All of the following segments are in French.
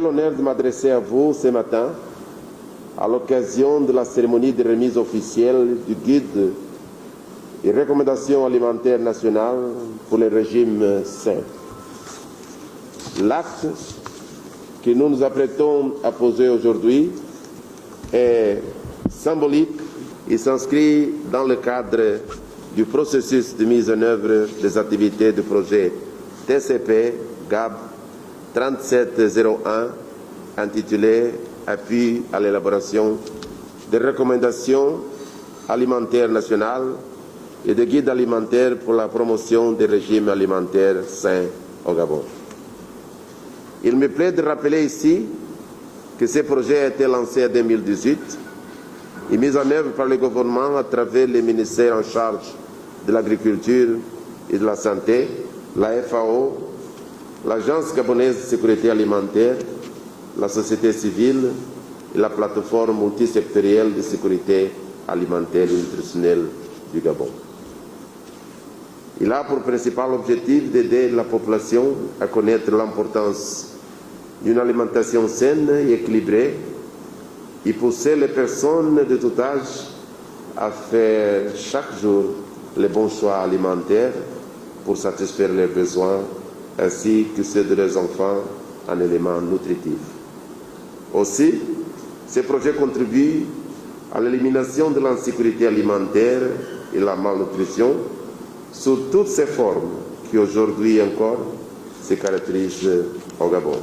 l'honneur de m'adresser à vous ce matin à l'occasion de la cérémonie de remise officielle du guide et recommandations alimentaires nationales pour les régimes sains. L'acte que nous nous apprêtons à poser aujourd'hui est symbolique et s'inscrit dans le cadre du processus de mise en œuvre des activités du projet TCP GAB 3701 intitulé Appui à l'élaboration des recommandations alimentaires nationales et de guides alimentaires pour la promotion des régimes alimentaires sains au Gabon. Il me plaît de rappeler ici que ce projet a été lancé en 2018 et mis en œuvre par le gouvernement à travers les ministères en charge de l'agriculture et de la santé, la FAO, l'Agence gabonaise de sécurité alimentaire, la société civile et la plateforme multisectorielle de sécurité alimentaire et nutritionnelle du Gabon. Il a pour principal objectif d'aider la population à connaître l'importance d'une alimentation saine et équilibrée et pousser les personnes de tout âge à faire chaque jour les bons choix alimentaires pour satisfaire leurs besoins ainsi que ceux de leurs enfants en éléments nutritifs. Aussi, ces projets contribuent à l'élimination de l'insécurité alimentaire et la malnutrition sous toutes ses formes qui aujourd'hui encore se caractérisent au Gabon.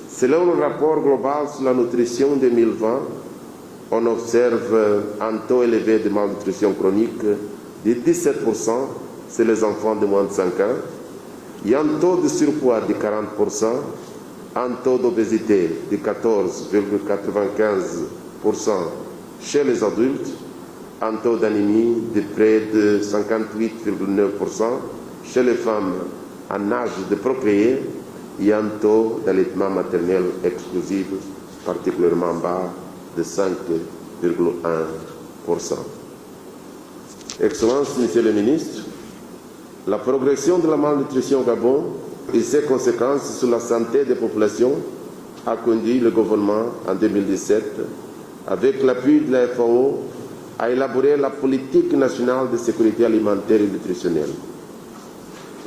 Selon le rapport global sur la nutrition 2020, on observe un taux élevé de malnutrition chronique de 17% chez les enfants de moins de 5 ans et un taux de surpoids de 40%, un taux d'obésité de 14,95% chez les adultes, un taux d'anémie de près de 58,9% chez les femmes en âge de procréer et un taux d'allaitement maternel exclusif particulièrement bas de 5,1%. Excellences, Monsieur le Ministre, la progression de la malnutrition au Gabon et ses conséquences sur la santé des populations a conduit le gouvernement en 2017, avec l'appui de la FAO, à élaborer la politique nationale de sécurité alimentaire et nutritionnelle.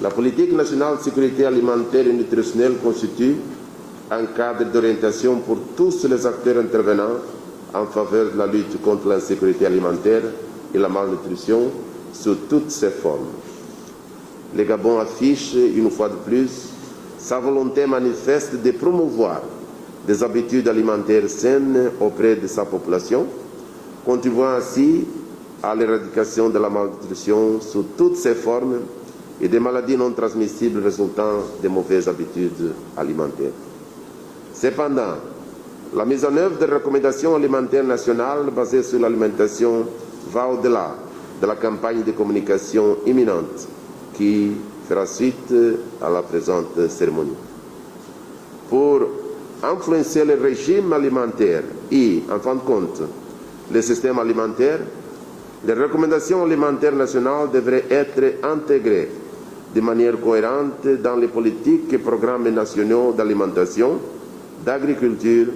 La politique nationale de sécurité alimentaire et nutritionnelle constitue un cadre d'orientation pour tous les acteurs intervenants en faveur de la lutte contre l'insécurité alimentaire et la malnutrition sous toutes ses formes. Le Gabon affiche une fois de plus sa volonté manifeste de promouvoir des habitudes alimentaires saines auprès de sa population, contribuant ainsi à l'éradication de la malnutrition sous toutes ses formes et des maladies non transmissibles résultant des mauvaises habitudes alimentaires. Cependant, la mise en œuvre des recommandations alimentaires nationales basées sur l'alimentation va au-delà de la campagne de communication imminente qui fera suite à la présente cérémonie. Pour influencer le régime alimentaire et, en fin de compte, le système alimentaire, les recommandations alimentaires nationales devraient être intégrées de manière cohérente dans les politiques et programmes nationaux d'alimentation, d'agriculture,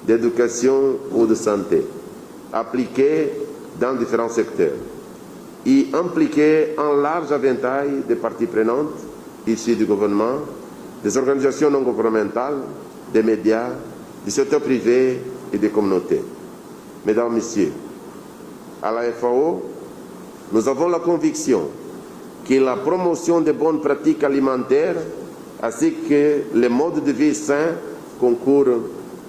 d'éducation ou de santé, appliqués dans différents secteurs et impliquer un large éventail de parties prenantes issues du gouvernement, des organisations non gouvernementales, des médias, du secteur privé et des communautés. Mesdames, Messieurs, à la FAO, nous avons la conviction que la promotion des bonnes pratiques alimentaires ainsi que les modes de vie sains concourent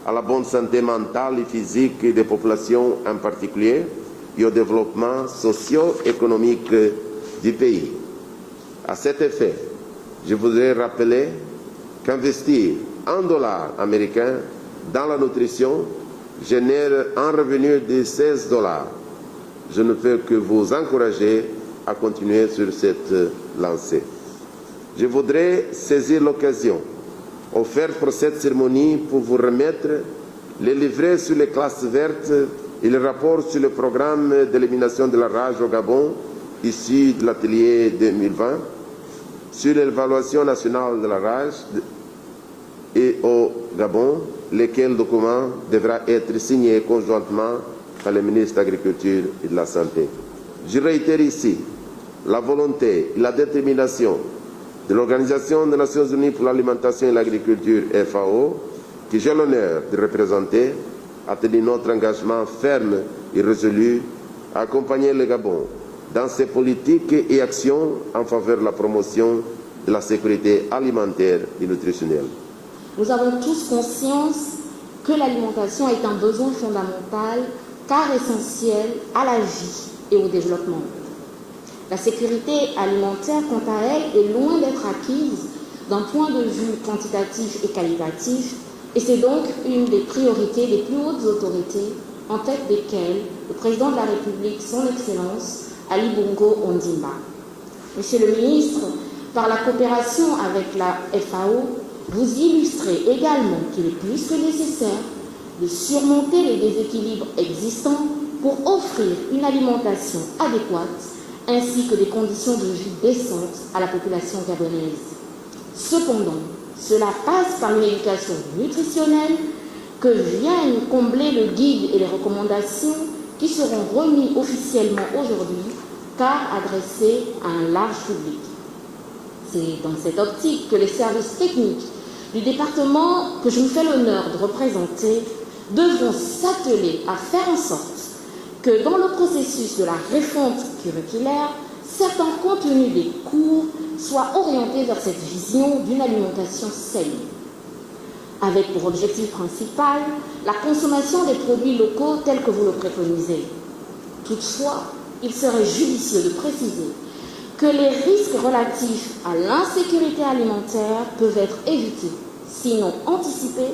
à la bonne santé mentale et physique des populations en particulier et au développement socio-économique du pays. À cet effet, je voudrais rappeler qu'investir $1 américain dans la nutrition génère un revenu de $16. Je ne peux que vous encourager à continuer sur cette lancée. Je voudrais saisir l'occasion offerte pour cette cérémonie pour vous remettre les livrets sur les classes vertes et le rapport sur le programme d'élimination de la rage au Gabon issu de l'atelier 2020, sur l'évaluation nationale de la rage et au Gabon, lesquels documents devra être signés conjointement par le ministre de l'Agriculture et de la Santé. Je réitère ici la volonté et la détermination de l'Organisation des Nations Unies pour l'alimentation et l'agriculture, FAO, que j'ai l'honneur de représenter, à tenir notre engagement ferme et résolu à accompagner le Gabon dans ses politiques et actions en faveur de la promotion de la sécurité alimentaire et nutritionnelle. Nous avons tous conscience que l'alimentation est un besoin fondamental car essentiel à la vie et au développement. La sécurité alimentaire, quant à elle, est loin d'être acquise d'un point de vue quantitatif et qualitatif, et c'est donc une des priorités des plus hautes autorités, en tête desquelles le président de la République, son Excellence, Ali Bongo Ondimba. Monsieur le ministre, par la coopération avec la FAO, vous illustrez également qu'il est plus que nécessaire de surmonter les déséquilibres existants pour offrir une alimentation adéquate ainsi que des conditions de vie décentes à la population gabonaise. Cependant, cela passe par une éducation nutritionnelle que viennent combler le guide et les recommandations qui seront remis officiellement aujourd'hui car adressés à un large public. C'est dans cette optique que les services techniques du département que je vous fais l'honneur de représenter devront s'atteler à faire en sorte que dans le processus de la refonte curriculaire, certains contenus des cours soient orientés vers cette vision d'une alimentation saine, avec pour objectif principal la consommation des produits locaux tels que vous le préconisez. Toutefois, il serait judicieux de préciser que les risques relatifs à l'insécurité alimentaire peuvent être évités, sinon anticipés,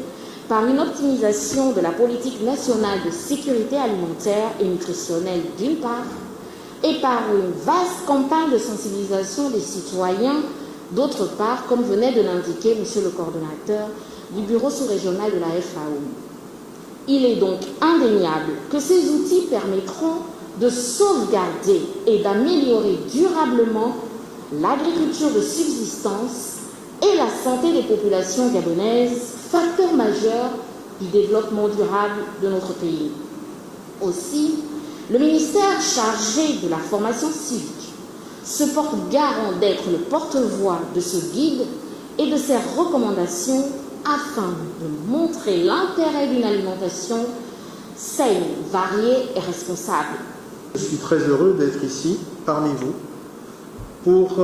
par une optimisation de la politique nationale de sécurité alimentaire et nutritionnelle d'une part, et par une vaste campagne de sensibilisation des citoyens d'autre part, comme venait de l'indiquer Monsieur le coordonnateur du bureau sous-régional de la FAO. Il est donc indéniable que ces outils permettront de sauvegarder et d'améliorer durablement l'agriculture de subsistance et la santé des populations gabonaises, facteur majeur du développement durable de notre pays. Aussi, le ministère chargé de la formation civique se porte garant d'être le porte-voix de ce guide et de ses recommandations afin de montrer l'intérêt d'une alimentation saine, variée et responsable. Je suis très heureux d'être ici, parmi vous, pour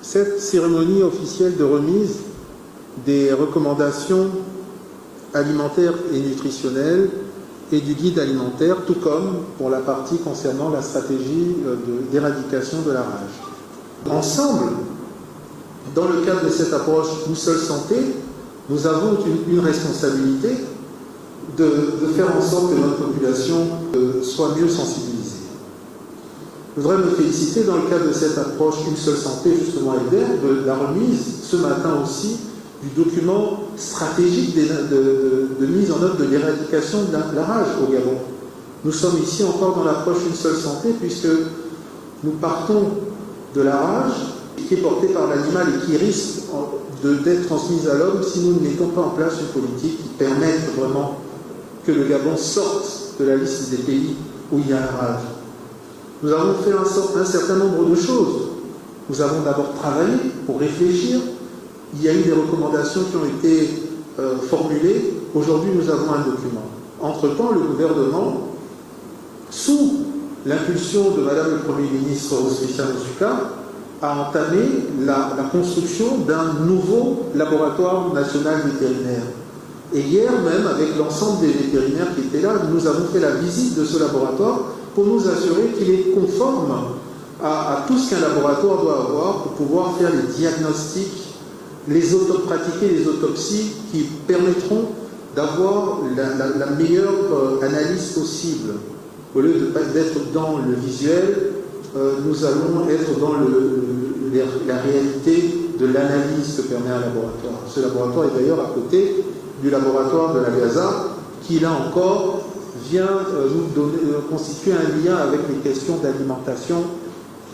cette cérémonie officielle de remise des recommandations alimentaires et nutritionnelles et du guide alimentaire, tout comme pour la partie concernant la stratégie d'éradication de la rage. Ensemble, dans le cadre de cette approche Une seule santé, nous avons une responsabilité de faire en sorte que notre population soit mieux sensibilisée. Je voudrais me féliciter dans le cadre de cette approche Une seule santé, justement, de la remise ce matin aussi du document stratégique de mise en œuvre de l'éradication de la rage au Gabon. Nous sommes ici encore dans l'approche Une seule santé puisque nous partons de la rage qui est portée par l'animal et qui risque d'être transmise à l'homme si nous ne mettons pas en place une politique qui permette vraiment que le Gabon sorte de la liste des pays où il y a la rage. Nous avons fait un certain nombre de choses. Nous avons d'abord travaillé pour réfléchir. Il y a eu des recommandations qui ont été formulées. Aujourd'hui, nous avons un document. Entre-temps, le gouvernement, sous l'impulsion de Madame le Premier ministre Rosmicia Nsuka, a entamé la construction d'un nouveau laboratoire national vétérinaire. Et hier même, avec l'ensemble des vétérinaires qui étaient là, nous avons fait la visite de ce laboratoire pour nous assurer qu'il est conforme à tout ce qu'un laboratoire doit avoir pour pouvoir faire les diagnostics, pratiquer les autopsies qui permettront d'avoir la meilleure analyse possible. Au lieu d'être dans le visuel, nous allons être dans la réalité de l'analyse que permet un laboratoire. Ce laboratoire est d'ailleurs à côté du laboratoire de la Gaza, qui là encore vient nous constituer un lien avec les questions d'alimentation.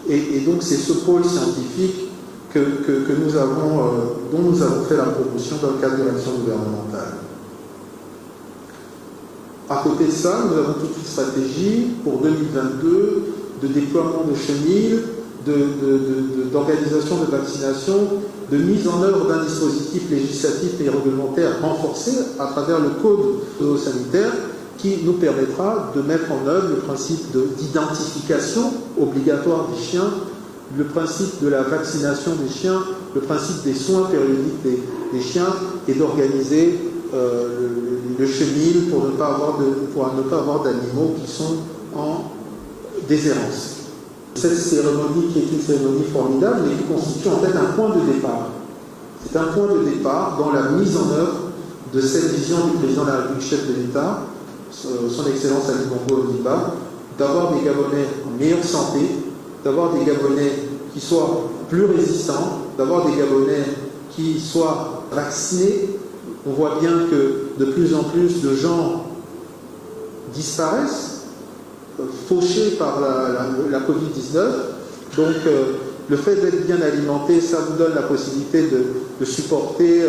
Et donc c'est ce pôle scientifique dont nous avons fait la promotion dans le cadre de l'action gouvernementale. À côté de ça, nous avons toute une stratégie pour 2022 de déploiement de chenilles, d'organisation de vaccination, de mise en œuvre d'un dispositif législatif et réglementaire renforcé à travers le code sanitaire qui nous permettra de mettre en œuvre le principe d'identification obligatoire des chiens, le principe de la vaccination des chiens, le principe des soins périodiques des chiens et d'organiser le chenil pour ne pas avoir d'animaux qui sont en déshérence. Cette cérémonie qui est une cérémonie formidable mais qui constitue en fait un point de départ. C'est un point de départ dans la mise en œuvre de cette vision du président de la République, chef de l'État, son Excellence Ali Bongo Ondimba, d'avoir des Gabonais en meilleure santé, d'avoir des Gabonais qui soient plus résistants, d'avoir des Gabonais qui soient vaccinés. On voit bien que de plus en plus de gens disparaissent, fauchés par la Covid-19. Donc, le fait d'être bien alimenté, ça vous donne la possibilité de supporter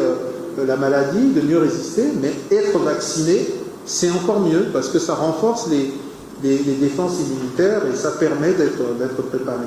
la maladie, de mieux résister, mais être vacciné, c'est encore mieux parce que ça renforce les défenses immunitaires et ça permet d'être préparé.